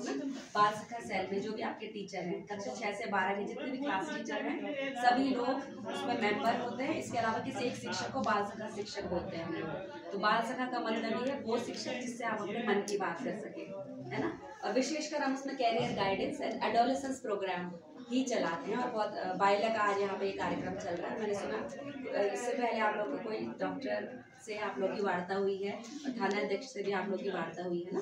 लोग ना बाल सखा सेल में जो भी आपके टीचर हैं, कक्षा 6 से 12 के जितने भी क्लास टीचर हैं सभी लोग उसमें मेंबर होते हैं। इसके अलावा किसी एक शिक्षक को बाल सखा शिक्षक बोलते हैं हम लोग। तो बाल सखा का मतलब ये है वो शिक्षक जिससे आप अपने मन की बात कर सके, है ना। और विशेषकर हम उसमें career guidance and adolescence program ही चलाते हैं। और बहुत बाइला का आज यहाँ पे ये कार्यक्रम चल रहा है। मैंने सुना इससे पहले आप लोगों को कोई डॉक्टर से आप लोग की वार्ता हुई है और थाना अध्यक्ष से भी आप लोग की वार्ता हुई है ना।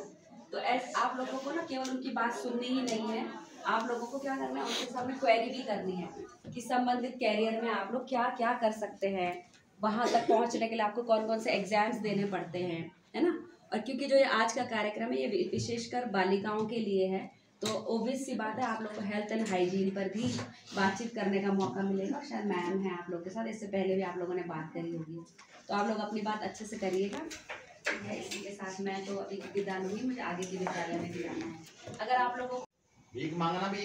तो आप लोगों को ना केवल उनकी बात सुननी ही नहीं है, आप लोगों को क्या करना है, उनके सामने क्वेरी भी करनी है कि संबंधित कैरियर में आप लोग क्या क्या कर सकते हैं, वहाँ तक पहुँचने के लिए आपको कौन कौन से एग्जाम्स देने पड़ते हैं, है ना। और क्योंकि जो ये आज का कार्यक्रम है ये विशेषकर बालिकाओं के लिए है, तो ओबियस सी बात है आप लोग को हेल्थ एंड हाइजीन पर भी बातचीत करने का मौका मिलेगा। शायद मैम है आप लोग के साथ, इससे पहले भी आप लोगों ने बात करी होगी, तो आप लोग अपनी बात अच्छे से करिएगा। इसी के साथ मैं तो अभी विदा लूँगी, मुझे आगे के विद्यालय में भी जाना है। अगर आप लोगों भीख मांगना भी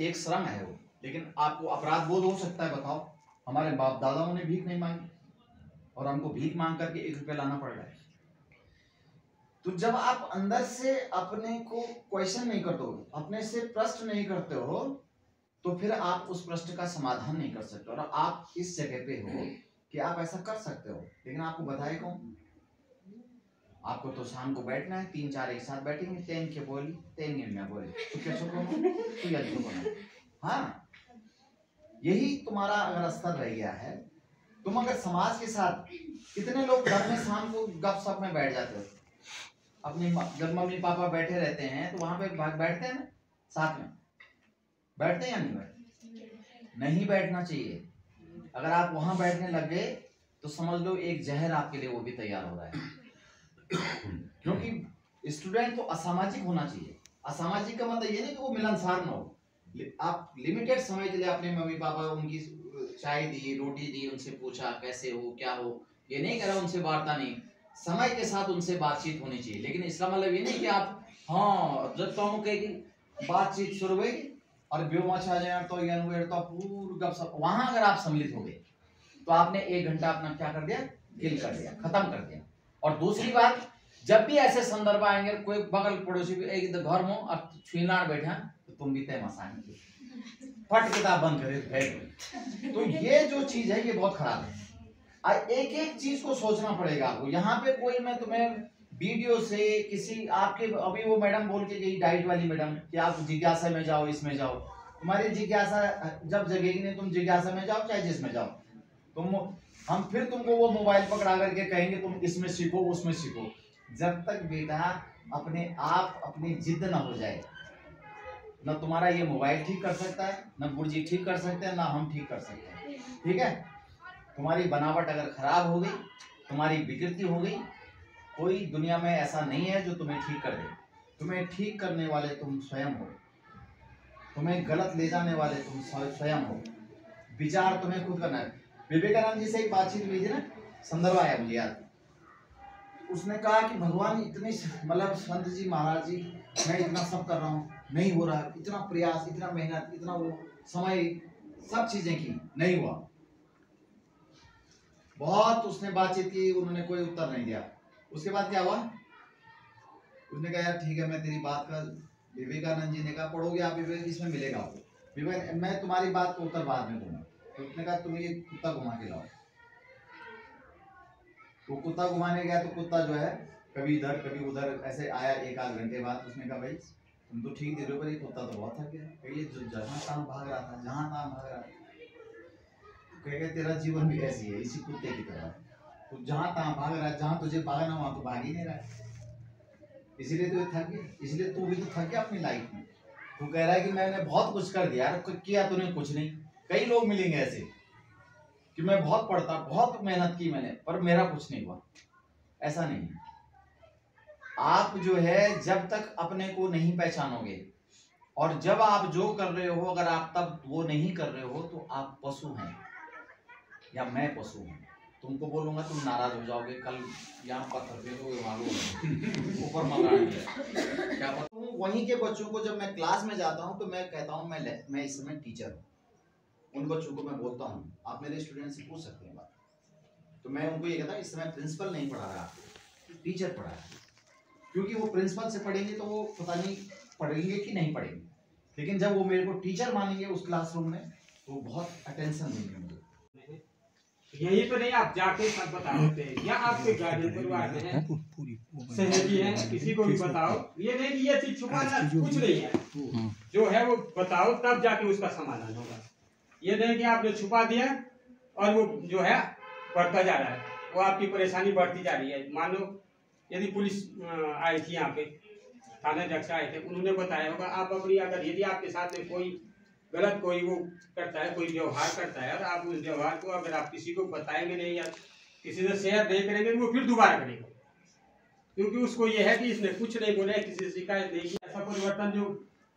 एक श्रम है वो, लेकिन आपको अपराध बोध हो सकता है। बताओ, हमारे बाप दादाओं ने भीख नहीं मांगी और हमको भीख मांग करके 1 रुपया लाना पड़ रहा है। तो जब आप अंदर से अपने को क्वेश्चन नहीं करते हो, अपने से प्रश्न नहीं करते हो, तो फिर आप उस प्रश्न का समाधान नहीं कर सकते। और आप इस जगह पे हो कि आप ऐसा कर सकते हो, लेकिन आपको बताए कौन? आपको तो शाम को बैठना है, 3-4 एक साथ बैठेंगे, तेन के बोली तेन में बोली तो कैसे तू यदि बना। हाँ, यही तुम्हारा अगर स्तर रह गया है। तुम अगर समाज के साथ, कितने लोग घर में शाम को गपशप में बैठ जाते हो, अपनी जब मम्मी पापा बैठे रहते हैं तो वहां पे बैठते हैं ना, साथ में बैठते हैं या नहीं बैठते? नहीं बैठना चाहिए। अगर आप वहां बैठने लग गए तो समझ लो एक जहर आपके लिए वो भी तैयार हो रहा है। क्योंकि स्टूडेंट तो असामाजिक होना चाहिए। असामाजिक का मतलब ये नहीं कि वो मिलनसार ना हो। आप लिमिटेड समय के लिए अपने मम्मी पापा, उनकी चाय दी, रोटी दी, उनसे पूछा कैसे हो क्या हो, ये नहीं करा उनसे वार्ता नहीं, समय के साथ उनसे बातचीत होनी चाहिए। लेकिन इसका मतलब ये नहीं कि आप हाँ जब तो हम कहेगी बातचीत शुरू हुई और बेवचा जाए तो पूरा गपशप, वहां अगर आप सम्मिलित हो गए तो आपने 1 घंटा अपना क्या कर दिया, किल कर दिया, खत्म कर दिया। और दूसरी बात, जब भी ऐसे संदर्भ आएंगे, कोई बगल पड़ोसी भी एक घर में और छुईनार बैठा तो तुम भी तय मसाएंगे, फट किताब बंद करे। तो ये जो चीज है ये बहुत खराब है। एक एक चीज को सोचना पड़ेगा आपको। यहाँ पे कोई मैं तुम्हें वीडियो से किसी आपके, अभी वो मैडम बोल के गई डाइट वाली मैडम कि आप जिज्ञासा में जाओ, इसमें जाओ। तुम्हारी जिज्ञासा जब जगेगी नहीं, तुम जिज्ञासा में जाओ चाहे जिसमें जाओ, तुम हम फिर तुमको वो मोबाइल पकड़ा करके कहेंगे तुम इसमें सीखो उसमें सीखो। जब तक बेटा अपने आप अपनी जिद ना हो जाए, ना तुम्हारा ये मोबाइल ठीक कर सकता है, ना गुरुजी ठीक कर सकते हैं, ना हम ठीक कर सकते हैं। ठीक है, तुम्हारी बनावट अगर खराब हो गई, तुम्हारी विकृति हो गई, कोई दुनिया में ऐसा नहीं है जो तुम्हें ठीक कर दे। तुम्हें ठीक करने वाले तुम स्वयं हो, तुम्हें गलत ले जाने वाले तुम स्वयं हो। विचार तुम्हें खुद करना है। विवेकानंद जी से एक बातचीत हुई थी ना, संदर्भ आया मुझे याद। उसने कहा कि भगवान इतनी, मतलब संत जी महाराज जी, मैं इतना सब कर रहा हूँ, नहीं हो रहा, इतना प्रयास, इतना मेहनत, इतना वो समय, सब चीजें की, नहीं हुआ। बहुत उसने बातचीत की, उन्होंने कोई उत्तर नहीं दिया। उसके बाद क्या हुआ, उसने कहा यार ठीक है, मैं तेरी बात का, विवेकानंद जी ने कहा पढ़ोगे आप विवेक, इसमें मिलेगा आपको विवेक, मैं तुम्हारी बात को उत्तर बाद में दूंगा। तो उसने कहा तुम ये कुत्ता घुमा के लाओ। वो कुत्ता घुमाने गया तो कुत्ता जो है कभी इधर कभी उधर ऐसे आया। 1-8 घंटे बाद उसने कहा भाई तुम तो ठीक दे रहे हो, पर ये कुत्ता तो बहुत थक गया। ये जो जहाँ तहाँ भाग रहा था, जहाँ तहाँ भाग रहा था। कहेगा तेरा जीवन भी ऐसी है, इसी कुत्ते की तरह। तो जहाँ तहाँ भाग रहा है, जहाँ तुझे भागना वहाँ तो भाग ही नहीं रहा है, इसीलिए तो थक गया। इसलिए तू भी तो थक गया अपनी लाइफ में। तू कह रहा है कि मैंने बहुत कुछ कर दिया, किया तूने कुछ नहीं। कई लोग मिलेंगे ऐसे कि मैं बहुत पढ़ता, बहुत मेहनत की मैंने, पर मेरा कुछ नहीं हुआ। ऐसा नहीं है। आप जो है जब तक अपने को नहीं पहचानोगे, और जब आप जो कर रहे हो अगर आप तब वो नहीं कर रहे हो, तो आप पशु हैं या मैं पशु हूँ। तुमको बोलूंगा तुम नाराज हो जाओगे, कल यहाँ पत्थर फेंको ऊपर मकान क्या पता। वहीं के बच्चों को जब मैं क्लास में जाता हूँ तो मैं कहता हूँ मैं इस समय टीचर हूँ। उन बच्चों को मैं बोलता हूँ, आप मेरे स्टूडेंट से पूछ सकते हैं बात। तो मैं उनको ये कहता हूँ इस समय प्रिंसिपल नहीं पढ़ा रहा आपको, टीचर पढ़ा है। क्योंकि वो प्रिंसिपल से पढ़ेंगे तो वो पता नहीं पढ़ेंगे कि नहीं पढ़ेंगे, लेकिन जब वो मेरे को टीचर मानेंगे उस क्लासरूम में तो वो बहुत अटेंशन देंगे मुझे। यही तो नहीं आप जाके सब बता देते हैं, या आपके गार्जियन परिवार में है, सहयोगी है, किसी को भी बताओ। ये नहीं कि ये चीज छुपाना कुछ नहीं है, जो है वो बताओ, तब जाके उसका समाधान होगा। ये नहीं कि आपने छुपा दिया और वो जो है बढ़ता जा रहा है, वो आपकी परेशानी बढ़ती जा रही है। मान लो यदि पुलिस आई थी यहाँ पे, थाना अध्यक्ष आए थे, उन्होंने बताया होगा, आप अपनी अगर यदि आपके साथ में कोई गलत कोई वो करता है, कोई व्यवहार करता है, और आप उस व्यवहार को अगर आप किसी को बताएंगे नहीं या किसी से शेयर नहीं करेंगे, वो फिर दोबारा करेगा, क्योंकि उसको ये है कि इसने कुछ नहीं बोला, किसी से शिकायत नहीं की। ऐसा परिवर्तन जो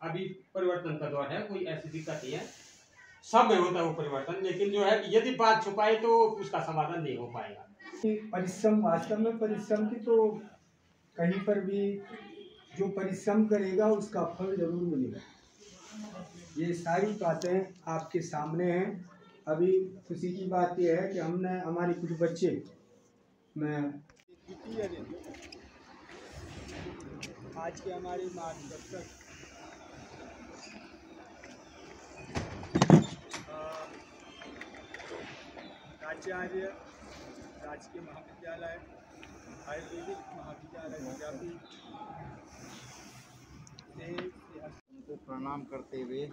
अभी परिवर्तन का दौर है, कोई ऐसी दिक्कत नहीं है, सब में होता है वो परिवर्तन, लेकिन जो है यदि बात छुपाए तो उसका समाधान नहीं हो पाएगा। परिश्रम, वास्तव में परिश्रम की तो कहीं पर भी जो परिश्रम करेगा उसका फल जरूर मिलेगा। ये सारी बातें आपके सामने हैं। अभी खुशी की बात यह है कि हमने हमारे कुछ बच्चे, मैं आज के हमारे मार्गदर्शक आचार्य राजकीय महाविद्यालय आयुर्वेदिक महाविद्यालय विद्यापीठ उनको प्रणाम करते हुए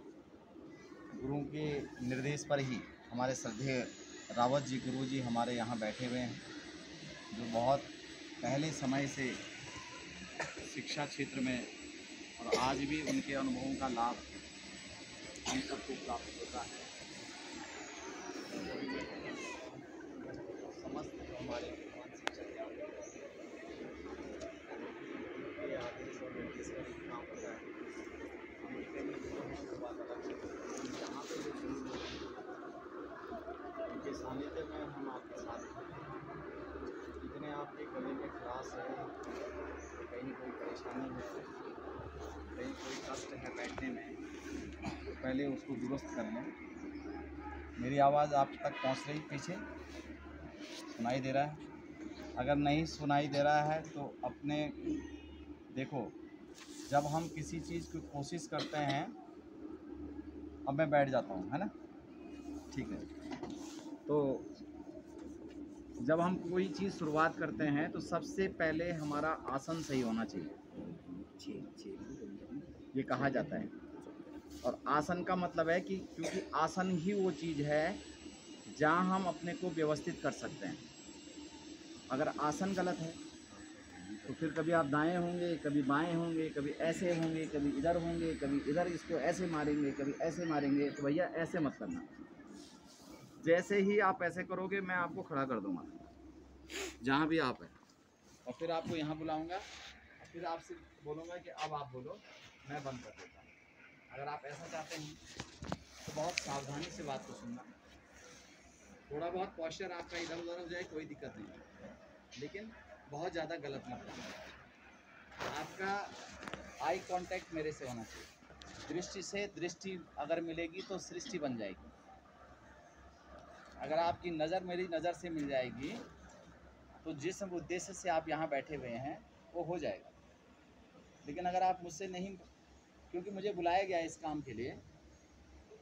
गुरुओं के निर्देश पर ही हमारे श्रद्धेय रावत जी गुरु जी हमारे यहाँ बैठे हुए हैं, जो बहुत पहले समय से शिक्षा क्षेत्र में और आज भी उनके अनुभवों का लाभ हम सबको प्राप्त होता है। समस्त जो हमारे विद्वान शिक्षक हैं उनके आदेश और निर्देश पर ही काम होता है। यहाँ पे जो गुरु लोग हैं उनके सानिध्य में हम आपके साथ हैं। जितने आपके गले में खराश है, कहीं कोई परेशानी है, कहीं कोई कष्ट है बैठने में, तो पहले उसको दुरुस्त कर लें। मेरी आवाज़ आप तक पहुंच रही? पीछे सुनाई दे रहा है? अगर नहीं सुनाई दे रहा है तो अपने देखो, जब हम किसी चीज़ की कोशिश करते हैं, अब मैं बैठ जाता हूँ, है ना, ठीक है। तो जब हम कोई चीज़ शुरुआत करते हैं तो सबसे पहले हमारा आसन सही होना चाहिए, ये कहा जाता है। और आसन का मतलब है कि क्योंकि आसन ही वो चीज़ है जहाँ हम अपने को व्यवस्थित कर सकते हैं। अगर आसन गलत है तो फिर कभी आप दाएं होंगे, कभी बाएं होंगे, कभी ऐसे होंगे, कभी इधर होंगे, कभी इधर इसको ऐसे मारेंगे, कभी ऐसे मारेंगे। तो भैया ऐसे मत करना। जैसे ही आप ऐसे करोगे मैं आपको खड़ा कर दूंगा जहाँ भी आप हैं, और फिर आपको यहाँ बुलाऊंगा और फिर आपसे बोलूँगा कि अब आप बोलो, मैं बंद कर देता हूँ। अगर आप ऐसा चाहते हैं तो बहुत सावधानी से बात को सुनना। थोड़ा बहुत पॉस्चर आपका इधर उधर हो जाए कोई दिक्कत नहीं, लेकिन बहुत ज़्यादा गलत मत करना। आपका आई कांटेक्ट मेरे से होना चाहिए। दृष्टि से दृष्टि अगर मिलेगी तो सृष्टि बन जाएगी। अगर आपकी नज़र मेरी नज़र से मिल जाएगी तो जिस उद्देश्य से आप यहाँ बैठे हुए हैं वो हो जाएगा। लेकिन अगर आप मुझसे नहीं, क्योंकि मुझे बुलाया गया इस काम के लिए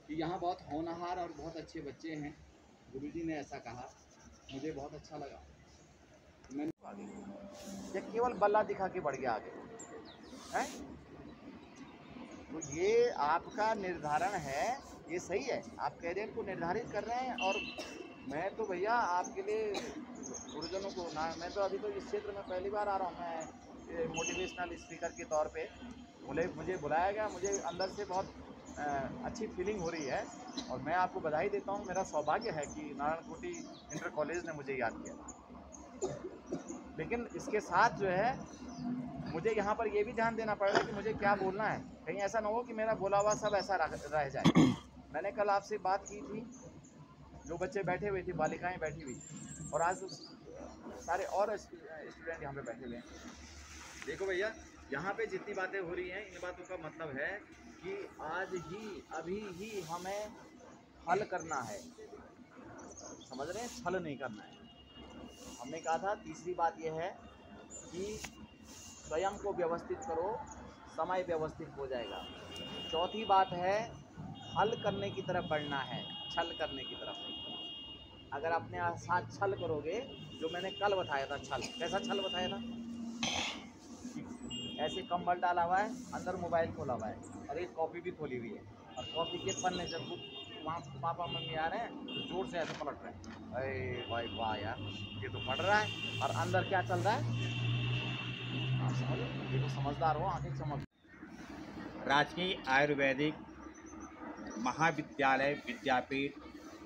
कि यहाँ बहुत होनहार और बहुत अच्छे बच्चे हैं, गुरुजी ने ऐसा कहा, मुझे बहुत अच्छा लगा। मैंने आगे ये केवल बल्ला दिखा के बढ़ गया आगे है, तो ये आपका निर्धारण है, ये सही है, आप कैरियर को निर्धारित कर रहे हैं। और मैं तो भैया आपके लिए गुरुजनों को ना, मैं तो अभी तो इस क्षेत्र में पहली बार आ रहा हूँ, मैं मोटिवेशनल स्पीकर के तौर पे मुझे बुलाया गया, मुझे अंदर से बहुत अच्छी फीलिंग हो रही है और मैं आपको बधाई देता हूँ। मेरा सौभाग्य है कि नारायणकोटि इंटर कॉलेज ने मुझे याद किया। लेकिन इसके साथ जो है मुझे यहाँ पर ये भी ध्यान देना पड़ेगा कि मुझे क्या बोलना है, कहीं ऐसा ना हो कि मेरा बोला हुआ सब ऐसा रह जाए। मैंने कल आपसे बात की थी, जो बच्चे बैठे हुए थे, बालिकाएं बैठी हुई, और आज सारे और स्टूडेंट यहाँ पे बैठे हुए हैं। देखो भैया, यहाँ पे जितनी बातें हो रही हैं, इन बातों का मतलब है कि आज ही अभी ही हमें हल करना है, समझ रहे हैं, छल नहीं करना है। हमने कहा था तीसरी बात यह है कि स्वयं को व्यवस्थित करो, समय व्यवस्थित हो जाएगा। चौथी बात है, हल करने की तरफ बढ़ना है, छल करने की तरफ नहीं। अगर अपने साथ छल करोगे, जो मैंने कल बताया था छल, कैसा छल बताया था, ऐसे कंबल डाला हुआ है, अंदर मोबाइल खोला हुआ है और एक कॉपी भी खोली हुई है, और कॉपी के पन्ने जब वहाँ पापा मम्मी आ रहे हैं तो जोर से ऐसे पलट रहे हैं, अरे भाई वाह यार ये तो पढ़ रहा है, और अंदर क्या चल रहा है आप समझो, ये तो समझदार हो, आंखें चमक। राजकीय आयुर्वेदिक महाविद्यालय विद्यापीठ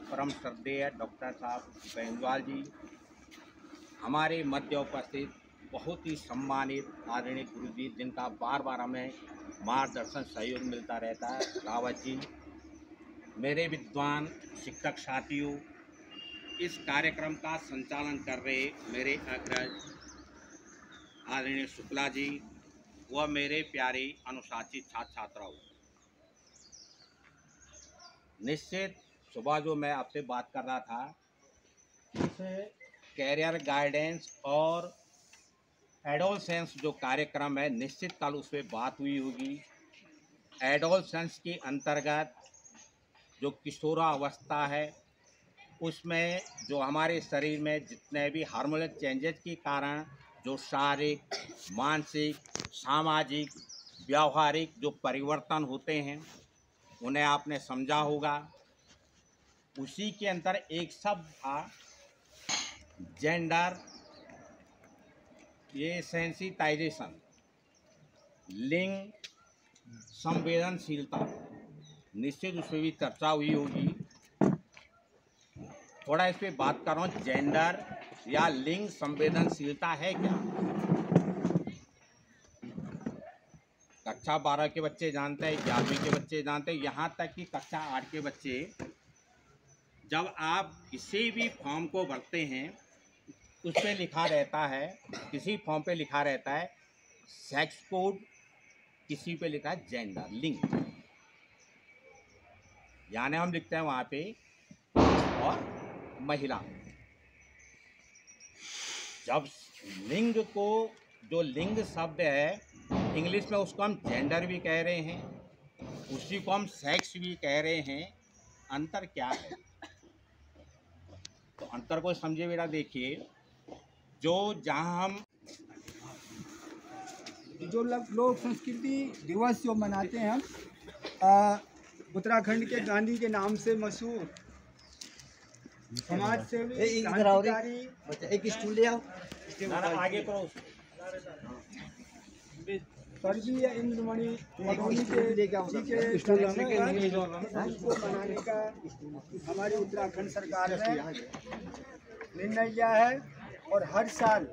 परम श्रद्धेय डॉक्टर साहब बेंजवाल जी, हमारे मध्य उपस्थित बहुत ही सम्मानित आदरणीय गुरु जी, जिनका बार बार हमें मार्गदर्शन सहयोग मिलता रहता है, रावत जी, मेरे विद्वान शिक्षक साथियों, इस कार्यक्रम का संचालन कर रहे मेरे अग्रज आदरणीय शुक्ला जी व मेरे प्यारे अनुशासित छात्र छात्राओं, निश्चित सुबह जो मैं आपसे बात कर रहा था, कैरियर गाइडेंस और एडोलसेंस जो कार्यक्रम है, निश्चित कल उस पर बात हुई होगी। एडोलसेंस के अंतर्गत जो किशोरावस्था है, उसमें जो हमारे शरीर में जितने भी हार्मोनल चेंजेस के कारण जो शारीरिक, मानसिक, सामाजिक, व्यावहारिक जो परिवर्तन होते हैं, उन्हें आपने समझा होगा। उसी के अंदर एक शब्द था जेंडर, ये सेंसिटाइजेशन, लिंग संवेदनशीलता, निश्चित उस पर भी चर्चा हुई होगी। थोड़ा इस पर बात कर रहा हूँ, जेंडर या लिंग संवेदनशीलता है क्या? कक्षा 12 के बच्चे जानते हैं, 11वीं के बच्चे जानते हैं, यहाँ तक कि कक्षा 8 के बच्चे, जब आप किसी भी फॉर्म को भरते हैं, उस पर लिखा रहता है, किसी फॉर्म पे लिखा रहता है सेक्स कोड, किसी पे लिखा है जेंडर, लिंग, यानी हम लिखते हैं वहाँ पे और महिला। जब लिंग को, जो लिंग शब्द है इंग्लिश में, उसको हम जेंडर भी कह रहे हैं, उसी को हम सेक्स भी कह रहे हैं। अंतर क्या है? तो अंतर को समझिए बेटा। देखिए, जो जहाँ हम जो लोक संस्कृति दिवस जो मनाते हैं हम, उत्तराखंड के गांधी के नाम से मशहूर समाज सेवी क्रांतिकारी, एक स्टूल ले आओ, आगे करो, स्वर्गीय इंद्रमणि मधोनी के को मनाने का हमारी उत्तराखंड सरकार ने निर्णय लिया है। और हर साल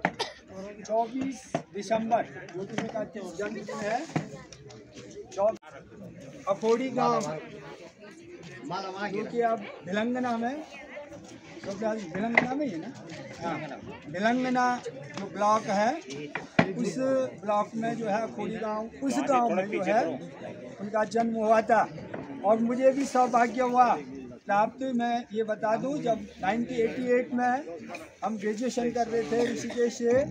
24 दिसंबर जो कि उनका जन्मदिन है, अखोड़ी गांव जो कि अब भिलंगना में, भिलंगना में ही है ना, हाँ, भिलंगना जो ब्लॉक है, उस ब्लॉक में जो है अखोड़ी गांव, उस गांव में जो है उनका जन्म हुआ था। और मुझे भी सौभाग्य हुआ प्राप्त। मैं ये बता दूं, जब 1988 में हम ग्रेजुएशन कर रहे थे ऋषिकेश से,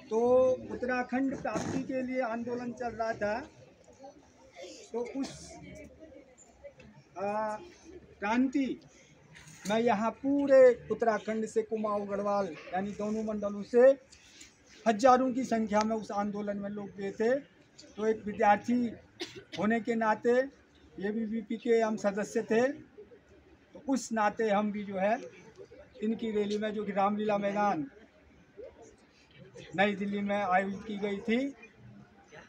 तो उत्तराखंड प्राप्ति के लिए आंदोलन चल रहा था। तो उस क्रांति मैं यहाँ पूरे उत्तराखंड से, कुमाऊं गढ़वाल यानी दोनों मंडलों से हजारों की संख्या में उस आंदोलन में लोग गए थे। तो एक विद्यार्थी होने के नाते, ये भी के हम सदस्य थे, तो उस नाते हम भी जो है इनकी रैली में, जो कि रामलीला मैदान नई दिल्ली में आयोजित की गई थी,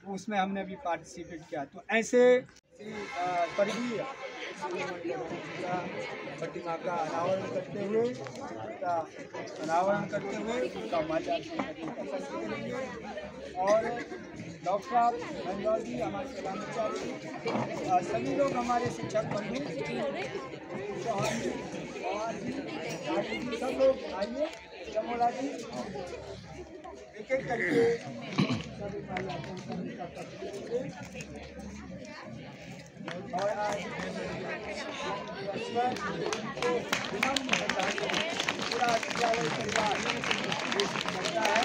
उसमें हमने भी पार्टिसिपेट किया। तो ऐसे स्वर्गीय प्रतिमा का अनावरण करते हुए उनका समाचार और डॉक्टर साहब बेंजवाल जी हमारे सलाम, सभी लोग हमारे शिक्षक बंधु, सब लोग आइए, जमोला जी एक एक करके और आज पूरा विद्यालय परिवार करता है।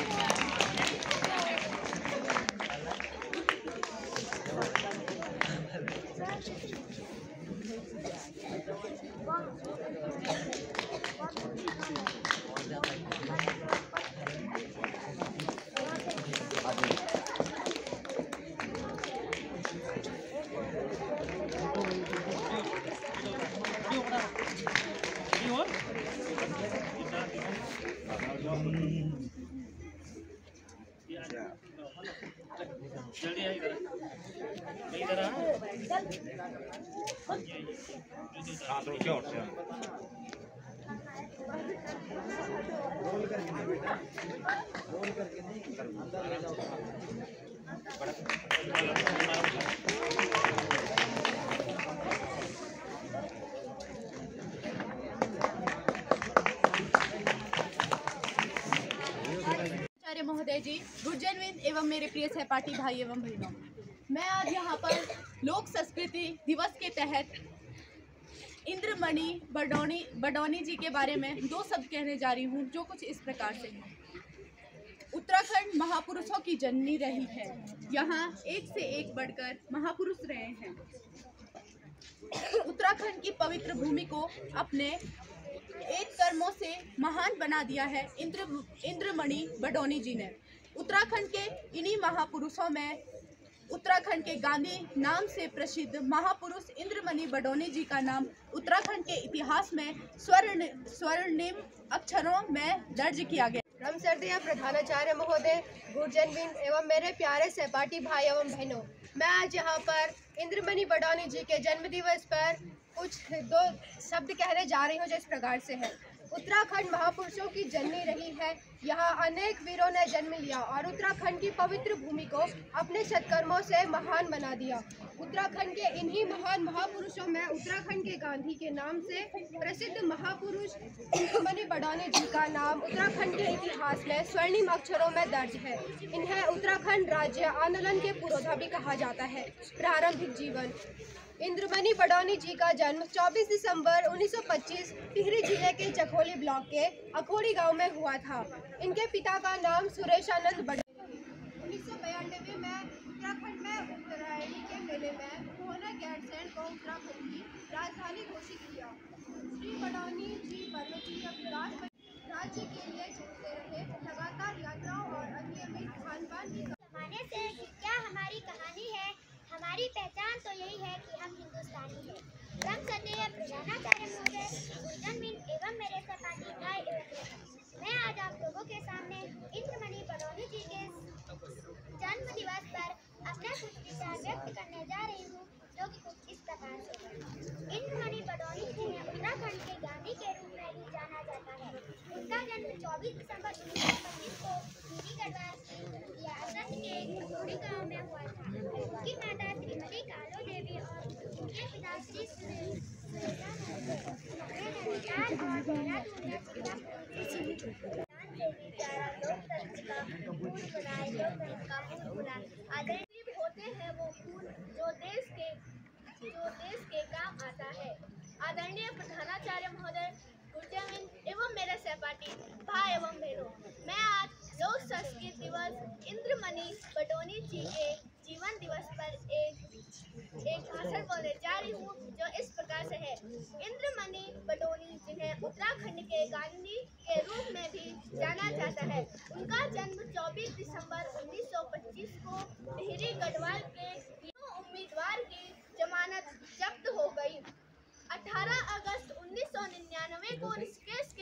आचार्य महोदय जी, गुरुजनवृंद एवं मेरे प्रिय सहपाठी भाई एवं बहनों, मैं आज यहाँ पर लोक संस्कृति दिवस के तहत इंद्रमणि बडौनी जी के बारे में 2 शब्द कहने जा रही हूँ, जो कुछ इस प्रकार से हैं। उत्तराखंड महापुरुषों की जननी रही है। यहाँ एक से एक बढ़कर महापुरुष रहे हैं। उत्तराखंड की पवित्र भूमि को अपने एक कर्मों से महान बना दिया है इंद्रमणि बडौनी जी ने। उत्तराखंड के इन्हीं महापुरुषों में उत्तराखंड के गांधी नाम से प्रसिद्ध महापुरुष इंद्रमणि बडौनी जी का नाम उत्तराखंड के इतिहास में स्वर्णिम अक्षरों में दर्ज किया गया। राम सर्दिया प्रधानाचार्य महोदय, गुरुजनवृंद एवं मेरे प्यारे सहपाठी भाई एवं बहनों, मैं आज यहाँ पर इंद्रमणि बडौनी जी के जन्म दिवस पर कुछ 2 शब्द कहने जा रही हूँ, जो इस प्रकार से है। उत्तराखंड महापुरुषों की जननी रही है। यहाँ अनेक वीरों ने जन्म लिया और उत्तराखंड की पवित्र भूमि को अपने सत्कर्मों से महान बना दिया। उत्तराखंड के इन्हीं महान महापुरुषों में उत्तराखंड के गांधी के नाम से प्रसिद्ध महापुरुष इंद्रमणि बडौनी जी का नाम उत्तराखंड के इतिहास में स्वर्णिम अक्षरों में दर्ज है। इन्हें उत्तराखंड राज्य आंदोलन के पुरोधा भी कहा जाता है। प्रारंभिक जीवन। इंद्रमणि बडौनी जी का जन्म 24 दिसंबर 1925 टिहरी जिले के चखोली ब्लॉक के अखोड़ी गांव में हुआ था। इनके पिता का नाम सुरेशानंद बडौनी। 1992 में उत्तराखंड में उत्तरायणी के मेले में उन्होंने गैरसैंण को उत्तराखंड की राजधानी घोषित किया। श्री बडौनी जी पर्वतीय विकास राज्य के लिए चलते रहे। लगातार यात्राओं और अनियमित खान-पान की जमाने से क्या हमारी कहानी है। हमारी पहचान तो यही है कि हम हिंदुस्तानी हैं। रंग सदैव प्रधानाचार्य महोदय, गुरुजनवृंद एवं मेरे सहपाठी भाई एवं बहनों, मैं आज आप लोगों के सामने इंद्रमणि बडौनी जी के जन्म दिवस पर अपना कुछ विचार व्यक्त करने जा रही हूँ, जो कि कुछ इस प्रकार से है। इंद्रमणि बडौनी जिन्हें उत्तराखंड के गांधी के रूप में भी जाना जाता है। उनका जन्म 24 दिसंबर 1925 को टिहरी गढ़वाल की रियासत के अखोड़ी गांव में हुआ था। उनकी माता श्रीमती कालो देवी और उनके पिता श्री सुरेशानंद और देहरादून में होते हैं वो फूल जो देश के काम आता है। आदरणीय प्रधानाचार्य महोदय, गुरुजनवृंद एवं मेरे सहपाठी भाई एवं बहनों, मैं आज लोक संस्कृति दिवस इंद्रमणि बडौनी जी के जीवन दिवस पर एक भाषण बोलने जा रही हूँ, जो इस प्रकार से है। इंद्रमणि बडौनी जिन्हें उत्तराखंड के गांधी के रूप में भी जाना जाता है। उनका जन्म 24 दिसंबर 1925 को टिहरी गढ़वाल के उम्मीदवार की जमानत जब्त हो गई। 18 अगस्त 1999 को ऋषिकेश